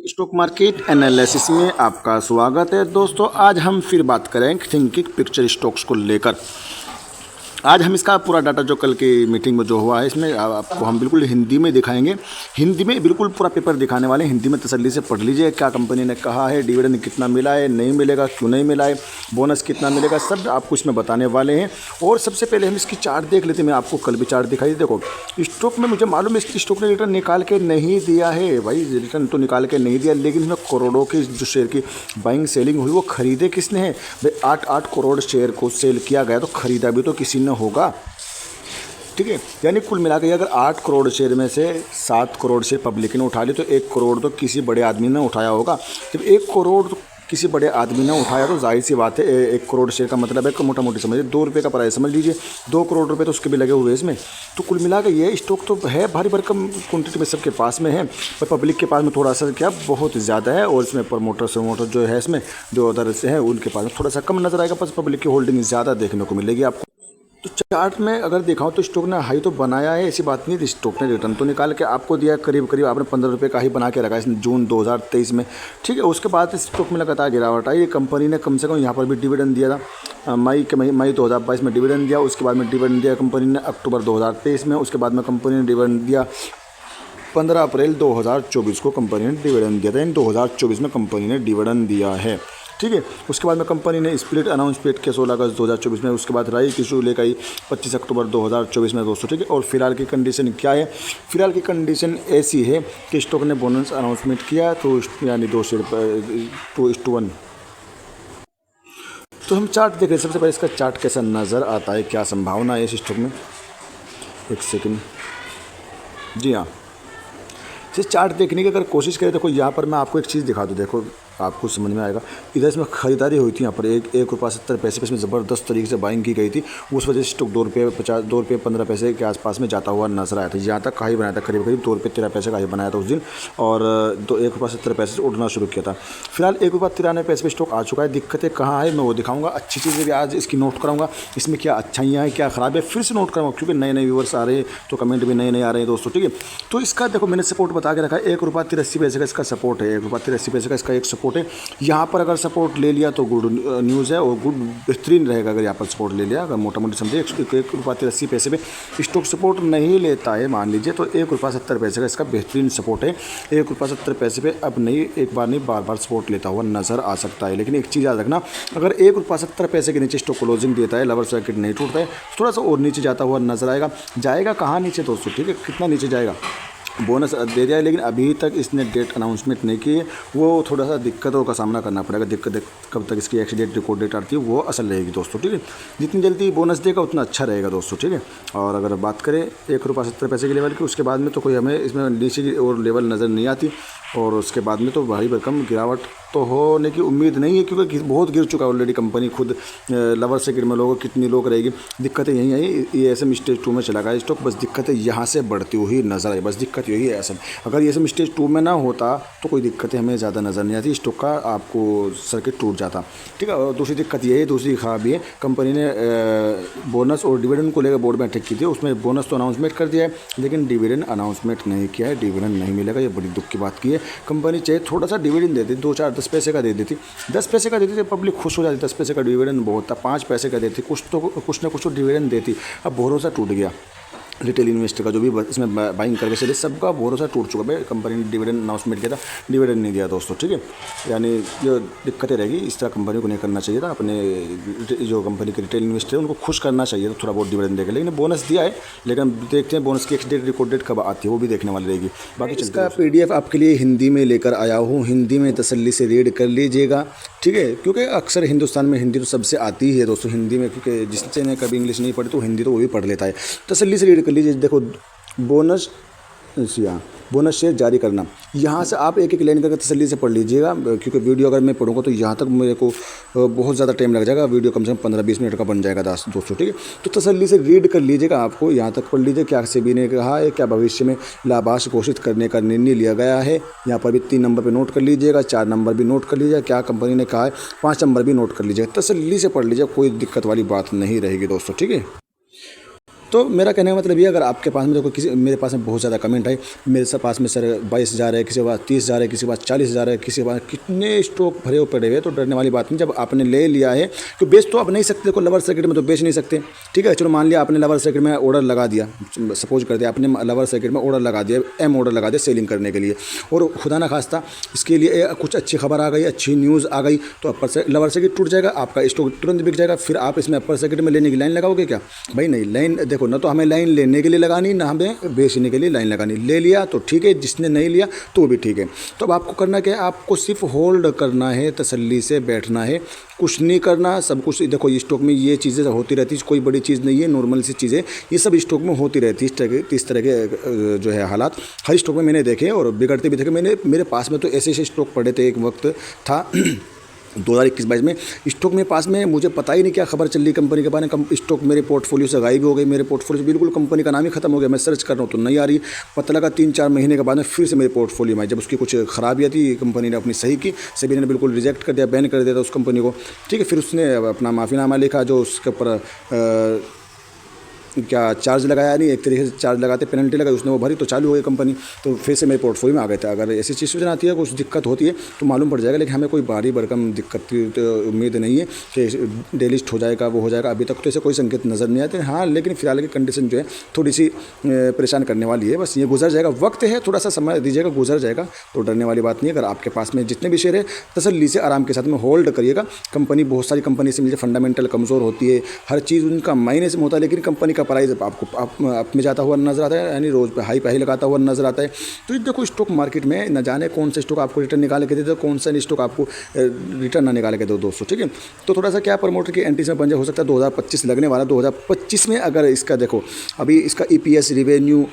Stock market analysis में आपका स्वागत है दोस्तों। आज हम फिर बात करेंगे थिंकिंग पिक्चर स्टॉक्स को लेकर। आज हम इसका पूरा डाटा जो कल की मीटिंग में जो हुआ है इसमें आपको हम बिल्कुल हिंदी में दिखाएंगे। हिंदी में बिल्कुल पूरा पेपर दिखाने वाले हैं। हिंदी में तसल्ली से पढ़ लीजिए क्या कंपनी ने कहा है, डिविडेंड कितना मिला है, नहीं मिलेगा क्यों नहीं मिला है, बोनस कितना मिलेगा, सब आपको इसमें बताने वाले हैं। और सबसे पहले हम इसकी चार्ट देख लेते हैं। मैं आपको कल भी चार्ट दिखाई, देखो स्टॉक में मुझे मालूम है इसकी स्टॉक ने रिटर्न निकाल के नहीं दिया है भाई, रिटर्न तो निकाल के नहीं दिया, लेकिन इसमें करोड़ों की जो शेयर की बाइंग सेलिंग हुई वो खरीदे किसने है भाई। 8 करोड़ शेयर को सेल किया गया तो खरीदा भी तो किसी ने होगा, ठीक है। यानी कुल मिला के अगर 8 करोड़ शेयर में से 7 करोड़ शेयर पब्लिक ने उठा ली तो 1 करोड़ तो किसी बड़े आदमी ने उठाया होगा। जब 1 करोड़ तो किसी बड़े आदमी ने उठाया तो जाहिर सी बात है 1 करोड़ शेयर का मतलब है मोटा मोटी समझिए 2 रुपये का प्राइस समझ लीजिए, 2 करोड़ रुपए तो उसके भी लगे हुए इसमें। तो कुल मिला के ये स्टॉक तो है भारी भरकम क्वान्टिटी में सबके पास में है, पर पब्लिक के पास में थोड़ा सा क्या बहुत ज़्यादा है। और इसमें प्रमोटर जो है इसमें जो अदर से है उनके पास में थोड़ा सा कम नजर आएगा, पर पब्लिक की होल्डिंग ज़्यादा देखने को मिलेगी आपको। तो चार्ट में अगर देखा तो स्टॉक ने हाई तो बनाया है, ऐसी बात नहीं है। स्टॉक ने रिटर्न तो निकाल के आपको दिया, करीब करीब आपने 15 रुपये का ही बना के रखा है जून 2023 में, ठीक है। उसके बाद स्टॉक में लगातार गिरावट आई। कंपनी ने कम से कम यहाँ पर भी डिविडेंड दिया था मई 2022 में डिविडेंड दिया। उसके बाद में डिविडेंड दिया कंपनी ने अक्टूबर 2023 में। उसके बाद में कंपनी ने डिविडेंड दिया 15 अप्रैल 2024 को कंपनी ने डिविडेंड दिया था। इन 2024 में कंपनी ने डिविडेंड दिया है, ठीक है। उसके बाद में कंपनी ने स्प्लिट अनाउंसमेंट किया 16 अगस्त 2024 में। उसके बाद राइट इशू लेकर आई 25 अक्टूबर 2024 में दोस्तों, ठीक है। और फिलहाल की कंडीशन क्या है, फिलहाल की कंडीशन ऐसी है कि स्टॉक ने बोनस अनाउंसमेंट किया तो यानी 2:1। तो हम चार्ट देख रहे हैं। सबसे पहले इसका चार्ट कैसा नज़र आता है, क्या संभावना है इस स्टॉक में, एक सेकेंड। जी हाँ, इस चार्ट देखने की अगर कोशिश करें, देखो यहाँ पर मैं आपको एक चीज़ दिखा दूँ, देखो आपको समझ में आएगा। इधर इसमें खरीदारी हुई थी, यहाँ पर 1 रुपया 70 पैसे पे इसमें ज़बरदस्त तरीके से बाइंग की गई थी। उस वजह से स्टॉक 2 रुपये 15 पैसे के आसपास में जाता हुआ नजर आया था। यहाँ तक का ही बनाया था, करीब करीब 2 रुपये 13 पैसे का ही बनाया था उस दिन, और 1 रुपया 70 पैसे से उठना शुरू किया था। फिलहाल 1 रुपया 93 पैसे पे स्टॉक आ चुका है। दिक्कतें कहाँ है मैं वो दिखाऊंगा, अच्छी चीज़ें भी आज इसकी नोट कराऊंगा, इसमें क्या अच्छाइयाँ हैं क्या ख़राब है फिर से नोट कराऊंगा, क्योंकि नए नए व्यूवर्स आ रहे हैं तो कमेंट भी नए नए आ रहे हैं दोस्तों, ठीक है। तो इसका देखो मैंने सपोर्ट बता के रखा है, 1 रुपया 83 पैसे का इसका सपोर्ट है, 1 रुपया 83 पैसे का इसका एक सपोर्ट है। यहाँ पर अगर सपोर्ट ले लिया तो गुड न्यूज़ है और गुड बेहतरीन रहेगा। अगर यहाँ पर सपोर्ट ले लिया, अगर मोटा मोटी समझे 1 रुपया 83 पैसे पे स्टॉक सपोर्ट नहीं लेता है मान लीजिए, तो 1 रुपया 70 पैसे का इसका बेहतरीन सपोर्ट है। 1 रुपया 70 पैसे पे अब नहीं, एक बार नहीं बार बार सपोर्ट लेता हुआ नजर आ सकता है। लेकिन एक चीज़ याद रखना, अगर 1 रुपया 70 पैसे के नीचे स्टॉक क्लोजिंग देता है, लवर सर्किट नहीं टूटता है, थोड़ा सा और नीचे जाता हुआ नजर आएगा। जाएगा कहाँ नीचे दोस्तों, ठीक है, कितना नीचे जाएगा, बोनस दे दिया है लेकिन अभी तक इसने डेट अनाउंसमेंट नहीं की है। वो थोड़ा सा दिक्कतों का सामना करना पड़ेगा। दिक्कत कब तक इसकी एक्स डेट रिकॉर्ड डेट आती है वो असल रहेगी दोस्तों, ठीक है। जितनी जल्दी बोनस देगा उतना अच्छा रहेगा दोस्तों, ठीक है। और अगर बात करें 1 रुपया 70 पैसे के लेवल की, उसके बाद में तो कोई हमें इसमें नीचे की और लेवल नज़र नहीं आती, और उसके बाद में तो भारी भरकम गिरावट तो होने की उम्मीद नहीं है, क्योंकि बहुत गिर चुका है ऑलरेडी कंपनी खुद। लवर सेक्टर में लोगों कितनी लोग रहेगी, दिक्कतें यहीं आई। ये एसएम स्टेज 2 में चला गया स्टॉक, बस दिक्कतें यहाँ से बढ़ती हुई नजर आई, बस दिक्कत यही है एसएम। अगर ये एसएम स्टेज 2 में ना होता तो कोई दिक्कतें हमें ज़्यादा नज़र नहीं आती, स्टॉक का आपको सर्किट टूट जाता, ठीक है। और दूसरी दिक्कत ये है, दूसरी खराबी है, कंपनी ने बोनस और डिविडेंड को लेकर बोर्ड बैठक की थी, उसमें बोनस तो अनाउंसमेंट कर दिया है लेकिन डिविडेंड अनाउंसमेंट नहीं किया है। डिविडेंड नहीं मिलेगा, ये बड़ी दुख की बात की है। कंपनी चाहे थोड़ा सा डिविडेंड देती, 2, 4, 10 पैसे का दे देती, 10 पैसे का देती तो पब्लिक खुश हो जाती। 10 पैसे का डिविडेंड बहुत था, 5 पैसे का देती, कुछ ना कुछ तो डिविडेंड देती। अब भरोसा टूट गया रिटेल इन्वेस्टर का, जो भी इसमें बाइंग करके चले सबका भरोसा टूट चुका है। कंपनी ने डिविडेंड अनाउंसमेंट किया था, डिविडेंड नहीं दिया दोस्तों, ठीक है। यानी जो दिक्कतें रहेगी, इस तरह कंपनी को नहीं करना चाहिए था। अपने जो कंपनी के रिटेल इन्वेस्टर है उनको खुश करना चाहिए था, थोड़ा बहुत डिविडेंड देकर। लेकिन बोनस दिया है, लेकिन देखते हैं बोनस की एक्स डेट रिकॉर्ड डेट कब आती है, वो भी देखने वाली रहेगी। बाकी इसका PDF आपके लिए हिंदी में लेकर आया हूँ, हिंदी में तसल्ली से रीड कर लीजिएगा, ठीक है। क्योंकि अक्सर हिंदुस्तान में हिंदी तो सबसे आती ही है दोस्तों, हिंदी में, क्योंकि जिसने कभी इंग्लिश नहीं पढ़ी तो हिंदी तो वो भी पढ़ लेता है। तसल्ली से रीड कर लीजिए। देखो बोनस शेयर जारी करना, यहाँ से आप एक एक लाइन करके तसल्ली से पढ़ लीजिएगा, क्योंकि वीडियो अगर मैं पढ़ूंगा तो यहाँ तक मेरे को बहुत ज़्यादा टाइम लग जाएगा। वीडियो कम से कम 15-20 मिनट का बन जाएगा दोस्तों, ठीक है। तो तसल्ली से रीड कर लीजिएगा, आपको यहाँ तक पढ़ लीजिए क्या सेबी ने कहा है, क्या भविष्य में लाभांश घोषित करने का निर्णय लिया गया है। यहाँ पर भी 3 नंबर पर नोट कर लीजिएगा, 4 नंबर भी नोट कर लीजिएगा, क्या कंपनी ने कहा है, 5 नंबर भी नोट कर लीजिएगा। तसल्ली से पढ़ लीजिएगा, कोई दिक्कत वाली बात नहीं रहेगी दोस्तों, ठीक है। तो मेरा कहने का मतलब ये, अगर आपके पास में देखो किसी, मेरे पास में बहुत ज़्यादा कमेंट है मेरे पास में सर 22,000 है, किसी के पास 30,000 है, किसी के पास 40,000 है, किसी के पास कितने स्टॉक भरे हुए पड़े हुए। तो डरने वाली बात नहीं, जब आपने ले लिया है तो बेच तो आप नहीं सकते, देखो लवर सर्किट में तो बेच नहीं सकते, ठीक है। चलो मान लिया आपने लवर सर्किट में ऑर्डर लगा दिया, सपोज कर दिया आपने लवर सर्किट में ऑर्डर लगा दिया, एम ऑर्डर लगा दिया सेलिंग करने के लिए, और खुदा ना खास्ता इसके लिए कुछ अच्छी खबर आ गई, अच्छी न्यूज़ आ गई, तो अपर से लवर सर्किट टूट जाएगा, आपका स्टॉक तुरंत बिक जाएगा। फिर आप इसमें अपर सर्किट में लेने की लाइन लगाओगे क्या? भाई नहीं, लाइन देखो ना, तो हमें लाइन लेने के लिए लगानी, ना हमें बेचने के लिए लाइन लगानी। ले लिया तो ठीक है, जिसने नहीं लिया तो भी ठीक है। तो अब आपको करना क्या है, आपको सिर्फ होल्ड करना है, तसल्ली से बैठना है, कुछ नहीं करना। सब कुछ देखो स्टॉक में ये चीज़ें होती रहती है, कोई बड़ी चीज़ नहीं है, नॉर्मल सी चीज़ें ये सब स्टॉक में होती रहती है। इस तरह के जो है हालात हर स्टॉक में मैंने देखे और बिगड़ते भी देखे। मेरे पास में तो ऐसे ऐसे स्टॉक पड़े थे, एक वक्त था 2021-22 में स्टॉक मेरे पास में, मुझे पता ही नहीं क्या खबर चल रही कंपनी के बारे में, स्टॉक मेरे पोर्टफोलियो से गायब हो गई, मेरे पोर्टफोलियो से बिल्कुल कंपनी का नाम ही खत्म हो गया। मैं सर्च कर रहा हूँ तो नहीं आ रही, पता लगा 3-4 महीने के बाद में फिर से मेरे पोर्टफोलियो में आई। जब उसकी कुछ खराबियाँ थी, कंपनी ने अपनी सही की, सेबी ने बिल्कुल रिजेक्ट कर दिया, बैन कर दिया था उस कंपनी को, ठीक है। फिर उसने अपना माफ़ीनामा लिखा, जो उसके ऊपर क्या चार्ज लगाया, नहीं एक तरीके से चार्ज लगाते, पेनल्टी लगाई, उसने वो भरी तो चालू हो गई कंपनी, तो फिर से मेरे पोर्टफोलियो में आ गए थे। अगर ऐसी चीज़ सूचना आती है, कुछ दिक्कत होती है तो मालूम पड़ जाएगा, लेकिन हमें कोई भारी भरकम दिक्कत की तो उम्मीद नहीं है कि डेलिस्ट हो जाएगा, वो हो जाएगा। अभी तक तो ऐसे कोई संकेत नज़र नहीं आते, हाँ, लेकिन फिलहाल की कंडीशन जो है थोड़ी सी परेशान करने वाली है। बस ये गुजर जाएगा, वक्त है, थोड़ा सा समय दीजिएगा, गुजर जाएगा, तो डरने वाली बात नहीं है। अगर आपके पास में जितने भी शेयर है, तसल्ली से आराम के साथ में होल्ड करिएगा। कंपनी बहुत सारी कंपनी से मुझे फंडामेंटल कमज़ोर होती है, हर चीज़ उनका मायने से होता है, लेकिन कंपनी का प्राइस आपको आप में जाता हुआ नजर आता है, यानी रोज़ पे हाई पे लगाता हुआ नजर आता है। तो ये देखो स्टॉक मार्केट में न जाने कौन सा स्टॉक आपको रिटर्न निकाल के दे दो, कौन सा स्टॉक आपको रिटर्न ना निकाल के दो दोस्तों, ठीक है। तो थोड़ा सा क्या प्रमोटर की एंट्री में बन जाए, हो सकता है 2025 लगने वाला, 2025 में अगर इसका देखो अभी इसका EPS रिवेन्यू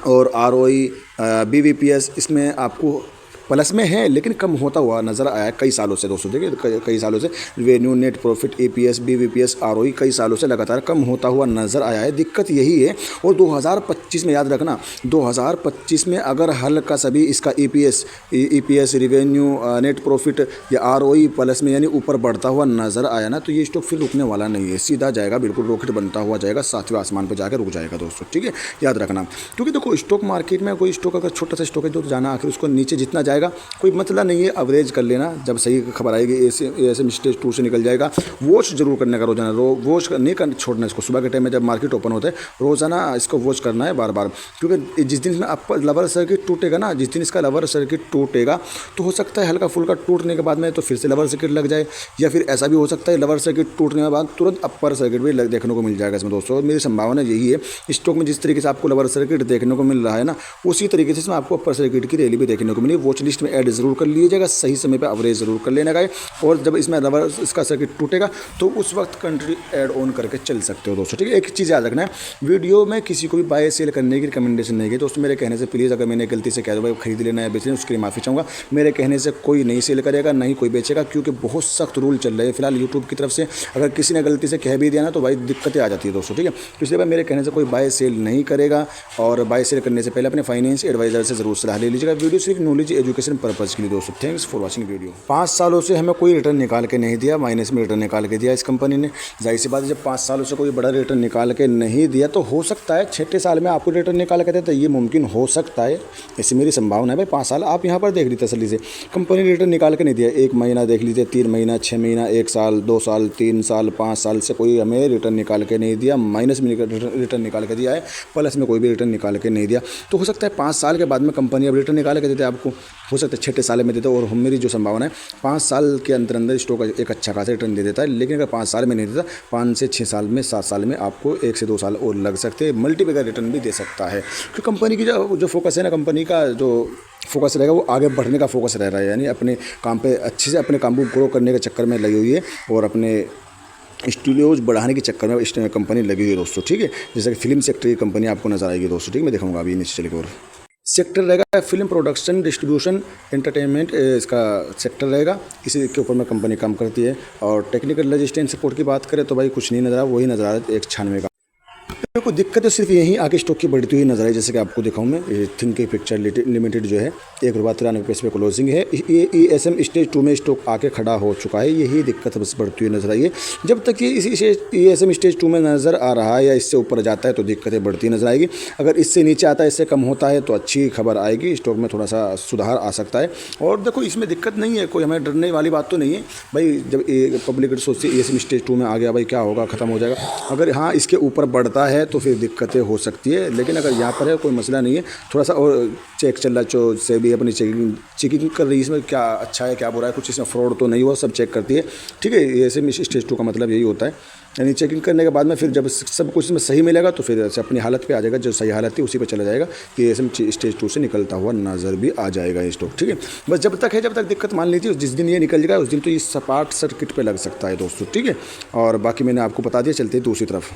और ROE BVPS इसमें आपको प्लस में है, लेकिन कम होता हुआ नज़र आया है कई सालों से दोस्तों। देखिए कई सालों से revenue, net profit, EPS BVPS ROE कई सालों से लगातार कम होता हुआ नज़र आया है। दिक्कत यही है, और 2025 में याद रखना, 2025 में अगर हल्का सभी इसका EPS रिवेन्यू, नेट प्रॉफिट या ROE प्लस में यानी ऊपर बढ़ता हुआ नज़र आया ना, तो ये स्टॉक फिर रुकने वाला नहीं है, सीधा जाएगा, बिल्कुल रॉकेट बनता हुआ जाएगा, 7वें आसमान पर जाकर रुक जाएगा दोस्तों, ठीक है, याद रखना। क्योंकि देखो स्टॉक मार्केट में कोई स्टॉक अगर छोटा सा स्टॉक है तो जाना आखिर उसको नीचे जितना जाएगा कोई मतलब नहीं है, एवरेज कर लेना, जब सही खबर आएगी ऐसे स्टेज 2 से निकल जाएगा। वॉच जरूर करने का रोजाना, वॉच नहीं कर छोड़ना इसको, सुबह के टाइम में जब मार्केट ओपन होता है रोजाना इसको वॉच करना है बार बार, क्योंकि जिस दिन इसमें आपका लवर सर्किट टूटेगा ना, जिस दिन इसका लवर सर्किट टूटेगा तो हो सकता है हल्का फुल्का टूटने के बाद में तो फिर से लवर सर्किट लग जाए, या फिर ऐसा भी हो सकता है लवर सर्किट टूटने के बाद तुरंत अपर सर्किट भी देखने को मिल जाएगा इसमें दोस्तों। मेरी संभावना यही है, स्टॉक में जिस तरीके से आपको लवर सर्किट देखने को मिल रहा है ना, उसी तरीके से इसमें आपको अपर सर्किट की रैली भी देखने को मिली। वॉच लिस्ट में ऐड जरूर कर लीजिएगा, सही समय पे एवरेज जरूर कर लेना है, और जब इसमें लवर इसका सर्किट टूटेगा तो उस वक्त कंट्री ऐड ऑन करके चल सकते हो दोस्तों, ठीक है। एक चीज़ याद रखना है, वीडियो में किसी को भी बाय सेल करने की रिकमेंडेशन नहीं है दोस्तों, मेरे कहने से प्लीज़, अगर मैंने गलती से कह दो भाई खरीद लेना है बेच लेना, उसके लिए माफ़ी चाहूँगा। मेरे कहने से कोई नहीं सेल करेगा, नहीं कोई बेचेगा, क्योंकि बहुत सख्त रूल चल रहे हैं फिलहाल यूट्यूब की तरफ से। अगर किसी ने गलती से कह भी दिया ना तो भाई दिक्कतें आ जाती है दोस्तों, ठीक है। तो इसलिए मेरे कहने से कोई बाय सेल नहीं करेगा, और बाय सेल करने से पहले अपने फाइनेंस एडवाइजर से जरूर सलाह ले लीजिएगा। वीडियो सिर्फ नॉलेज एजुकेशन पर्पज़ के लिए दोस्तों। Thanks for watching video. 5 सालों से हमें कोई रिटर्न निकाल के नहीं दिया, माइनस में रिटर्न निकाल के दिया इस कंपनी ने। जाहिर सी बात है, जब 5 सालों से कोई बड़ा रिटर्न निकाल के नहीं दिया तो हो सकता है 6ठे साल में आपको रिटर्न निकाल के दे, तो ये मुमकिन हो सकता है, ऐसी मेरी संभावना है। भाई 5 साल आप यहाँ पर देख लीजिए तसल्ली से, कंपनी ने रिटर्न निकाल के नहीं दिया, 1 महीना देख लीजिए, 3 महीना, 6 महीना, 1 साल, 2 साल, 3 साल, 5 साल से कोई हमें रिटर्न निकाल के नहीं दिया। माइनस में रिटर्न निकाल के दिया है, प्लस में कोई भी रिटर्न निकाल के नहीं दिया। तो हो सकता है 5 साल के बाद में कंपनी अब रिटर्न निकाल के देते आपको, हो सकता है 6ठे साल में देते, और मेरी जो संभावना है 5 साल के अंदर स्टॉक एक अच्छा खासा रिटर्न दे देता है। लेकिन अगर 5 साल में नहीं देता, 5 से 6 साल में, 7 साल में आपको 1 से 2 साल और लग सकते हैं, मल्टीपल रिटर्न भी दे सकता है। क्योंकि कंपनी की जो फोकस है ना, कंपनी का जो फोकस रहेगा वो आगे बढ़ने का फोकस रह रहा है, यानी अपने काम पे अच्छे से अपने काम को ग्रो करने के चक्कर में लगी हुई है, और अपने स्टूडियोज बढ़ाने के चक्कर में इस कंपनी लगी हुई है दोस्तों, ठीक है। जैसे कि फिल्म सेक्टर की कंपनी आपको नजर आएगी दोस्तों, ठीक है। मैं दिखाऊंगा अभी नीचे चल के, और सेक्टर रहेगा फिल्म प्रोडक्शन, डिस्ट्रीब्यूशन, एंटरटेनमेंट, इसका सेक्टर रहेगा, इसी के ऊपर में कंपनी काम करती है। और टेक्निकल रजिस्टेंस सपोर्ट की बात करें तो भाई कुछ नहीं नज़र आ, वही नज़र आ रहा है 196 का। देखो दिक्कत तो सिर्फ यही आगे स्टॉक की बढ़ती हुई नजर आई, जैसे कि आपको दिखाऊं मैं, ये थिंक पिक्चर लिमिटेड जो है ₹1.93 पे क्लोजिंग है। ये ESM स्टेज 2 में स्टॉक आके खड़ा हो चुका है, यही दिक्कत बस बढ़ती हुई नजर आई है। जब तक ये इसी ESM स्टेज 2 में नज़र आ रहा है या इससे ऊपर जाता है तो दिक्कतें बढ़ती नजर आएगी। अगर इससे नीचे आता है, इससे कम होता है तो अच्छी खबर आएगी, स्टॉक में थोड़ा सा सुधार आ सकता है। और देखो इसमें दिक्कत नहीं है, कोई हमें डरने वाली बात तो नहीं है भाई। जब पब्लिक सोचती है ESM स्टेज 2 में आ गया भाई क्या होगा, ख़त्म हो जाएगा। अगर हाँ इसके ऊपर बढ़ता है तो फिर दिक्कतें हो सकती है, लेकिन अगर यहाँ पर है कोई मसला नहीं है। थोड़ा सा और चेक चल रहा है, से भी अपनी चेकिंग कर रही है इसमें, क्या अच्छा है क्या बुरा है, कुछ इसमें फ्रॉड तो नहीं हुआ, सब चेक करती है। ठीक है, ऐसे में स्टेज 2 का मतलब यही होता है, यानी चेकिंग करने के बाद में फिर जब सब कुछ इसमें सही मिलेगा तो फिर ऐसे अपनी हालत पे आ जाएगा, जो सही हालत थी उसी पे चला जाएगा कि ऐसे स्टेज 2 से निकलता हुआ नज़र भी आ जाएगा ये स्टॉक। ठीक है, बस जब तक दिक्कत मान लीजिए, जिस दिन ये निकल जाएगा उस दिन तो ये सपाट सर्किट पे लग सकता है दोस्तों। ठीक है, और बाकी मैंने आपको बता दिया, चलते हैं दूसरी तरफ।